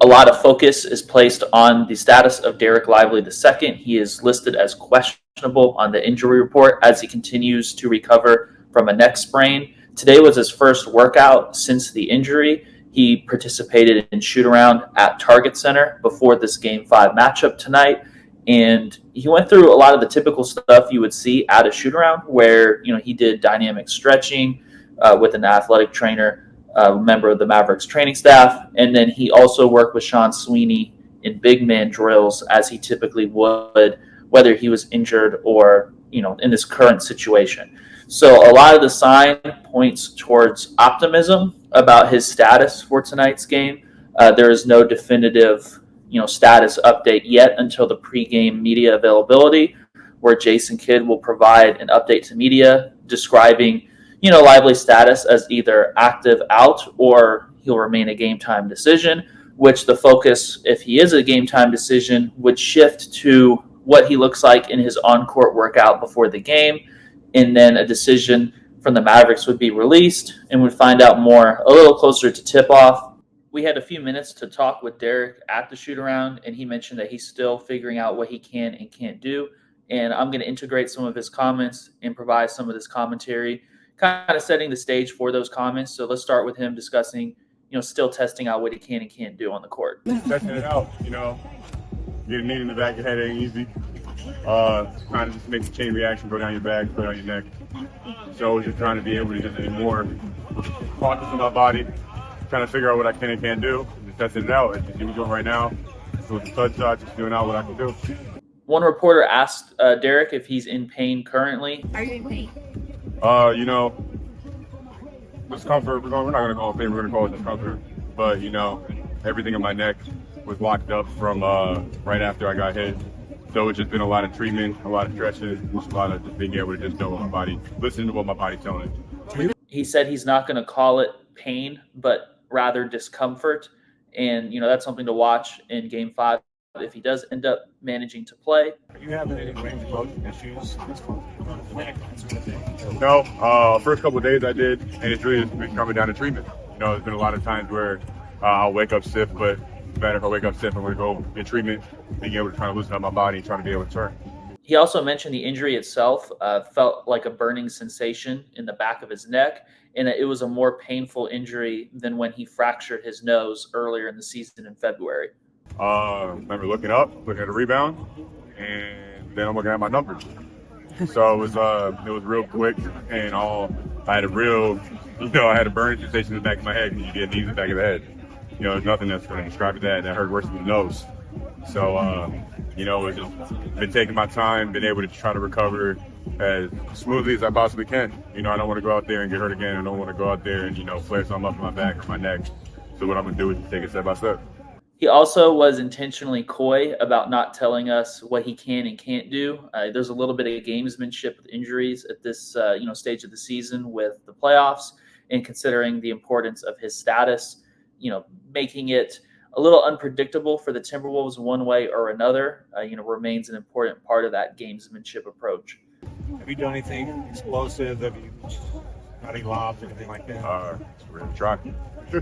lot of focus is placed on the status of Dereck Lively II. He is listed as questionable on the injury report as he continues to recover from a neck sprain. Today was his first workout since the injury. He participated in shoot-around at Target Center before this Game 5 matchup tonight, and he went through a lot of the typical stuff you would see at a shoot-around where, he did dynamic stretching with an athletic trainer, member of the Mavericks training staff, and then he also worked with Sean Sweeney in big man drills as he typically would, whether he was injured or, in this current situation. So a lot of the sign points towards optimism about his status for tonight's game. There is no definitive, status update yet until the pregame media availability, where Jason Kidd will provide an update to media describing, Lively's status as either active out or he'll remain a game time decision, which the focus, if he is a game time decision, would shift to what he looks like in his on-court workout before the game. And then a decision from the Mavericks would be released, and we'd find out more a little closer to tip-off. We had a few minutes to talk with Dereck at the shoot-around, and he mentioned that he's still figuring out what he can and can't do. And I'm going to integrate some of his comments and provide some of this commentary, kind of setting the stage for those comments. So let's start with him discussing, still testing out what he can and can't do on the court. Testing it out, getting knee in the back of your head ain't easy. Kind of just make the chain reaction go down your back, put it on your neck. So just trying to be able to just be more cautious of my body, trying to figure out what I can and can't do, just testing it out. As you see me doing right now, with the touch shot, just doing out what I can do. One reporter asked Dereck if he's in pain currently. Are you in pain? Discomfort. We're not going to call it pain. We're going to call it discomfort. But everything in my neck was locked up from right after I got hit. So it's just been a lot of treatment, a lot of stretches, just a lot of just being able to just know what my body, listen to what my body's telling me. He said he's not going to call it pain, but rather discomfort. And, that's something to watch in Game 5 if he does end up managing to play. Are you having any range of motion issues? No, first couple of days I did, and it's really just been coming down to treatment. There's been a lot of times where I'll wake up stiff, but no matter if I wake up stiff, I'm going to go get treatment, being able to try to loosen up my body and trying to be able to turn. He also mentioned the injury itself felt like a burning sensation in the back of his neck, and it was a more painful injury than when he fractured his nose earlier in the season in February. Remember looking up, looking at a rebound, and then I'm looking at my numbers. So it was real quick, and I had a real, I had a burning sensation in the back of my head because you get knees in the back of the head. There's nothing that's going to describe that hurt worse than the nose. So, it's just been taking my time, been able to try to recover as smoothly as I possibly can. I don't want to go out there and get hurt again. I don't want to go out there and, flare something up in my back or my neck. So what I'm going to do is take it step by step. He also was intentionally coy about not telling us what he can and can't do. There's a little bit of gamesmanship with injuries at this, stage of the season with the playoffs, and considering the importance of his status, making it a little unpredictable for the Timberwolves one way or another, remains an important part of that gamesmanship approach. Have you done anything explosive? Have you got any lobs or anything like that? We're going to try. You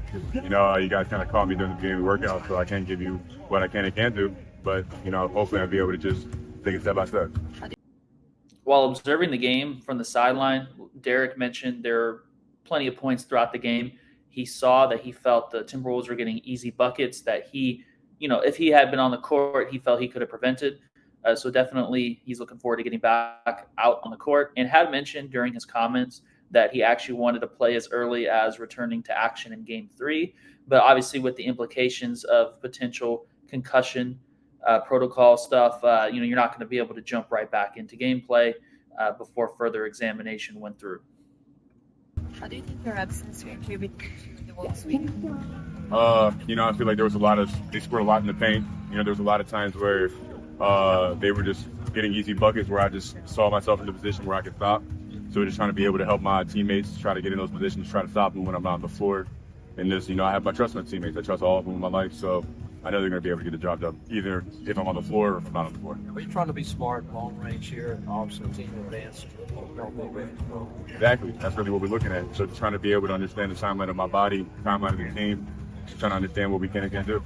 guys kind of caught me during the beginning of the workout, so I can't give you what I can and can't do. But, hopefully I'll be able to just take it step by step. While observing the game from the sideline, Dereck mentioned there are plenty of points throughout the game. He saw that he felt the Timberwolves were getting easy buckets that he, if he had been on the court, he felt he could have prevented. So definitely he's looking forward to getting back out on the court, and had mentioned during his comments that he actually wanted to play as early as returning to action in Game 3. But obviously with the implications of potential concussion protocol stuff, you're not going to be able to jump right back into gameplay before further examination went through. How do you think your absence contributed to the Wolves' week? I feel like they scored a lot in the paint. There was a lot of times where they were just getting easy buckets where I just saw myself in the position where I could stop. So we're just trying to be able to help my teammates try to get in those positions, try to stop them when I'm not on the floor. And this, I have my trust in my teammates. I trust all of them in my life. So I know they're going to be able to get the job done, either if I'm on the floor or if I'm not on the floor. Are you trying to be smart, long range here, and obviously team advanced? Exactly. That's really what we're looking at. So trying to be able to understand the timeline of my body, timeline of the team, trying to understand what we can and can't do.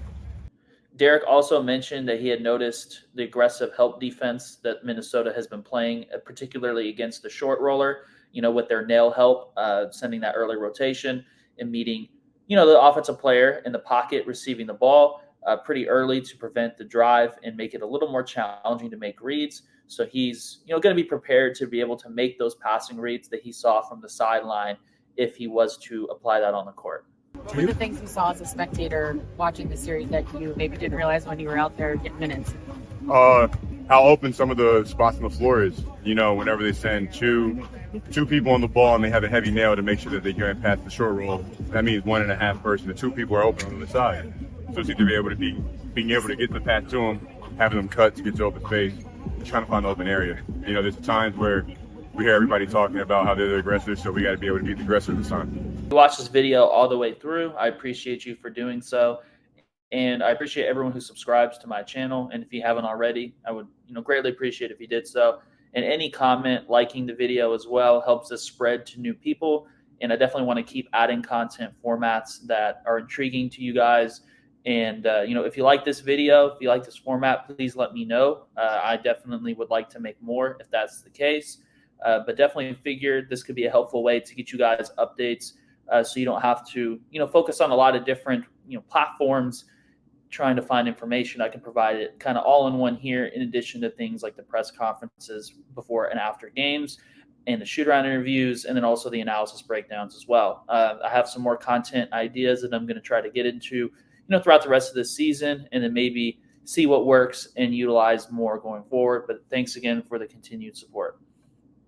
Dereck also mentioned that he had noticed the aggressive help defense that Minnesota has been playing, particularly against the short roller, with their nail help, sending that early rotation and meeting, the offensive player in the pocket receiving the ball pretty early to prevent the drive and make it a little more challenging to make reads. So he's, going to be prepared to be able to make those passing reads that he saw from the sideline if he was to apply that on the court. What were the things you saw as a spectator watching the series that you maybe didn't realize when you were out there getting minutes? How open some of the spots on the floor is. Whenever they send two people on the ball and they have a heavy nail to make sure that they get past the short roll, that means 1.5 person. The two people are open on the side. So to be able to being able to get the pass to them, having them cut to get to open space, trying to find the open area. There's times where we hear everybody talking about how they're the aggressors, so we got to be able to be the aggressor this time. You watched this video all the way through. I appreciate you for doing so. And I appreciate everyone who subscribes to my channel. And if you haven't already, I would greatly appreciate if you did so. And any comment, liking the video as well, helps us spread to new people. And I definitely want to keep adding content formats that are intriguing to you guys. And, if you like this video, if you like this format, please let me know. I definitely would like to make more if that's the case. But definitely figured this could be a helpful way to get you guys updates so you don't have to, focus on a lot of different, platforms trying to find information. I can provide it kind of all in one here, in addition to things like the press conferences before and after games and the shoot-around interviews, and then also the analysis breakdowns as well. I have some more content ideas that I'm going to try to get into, throughout the rest of this season, and then maybe see what works and utilize more going forward. But thanks again for the continued support.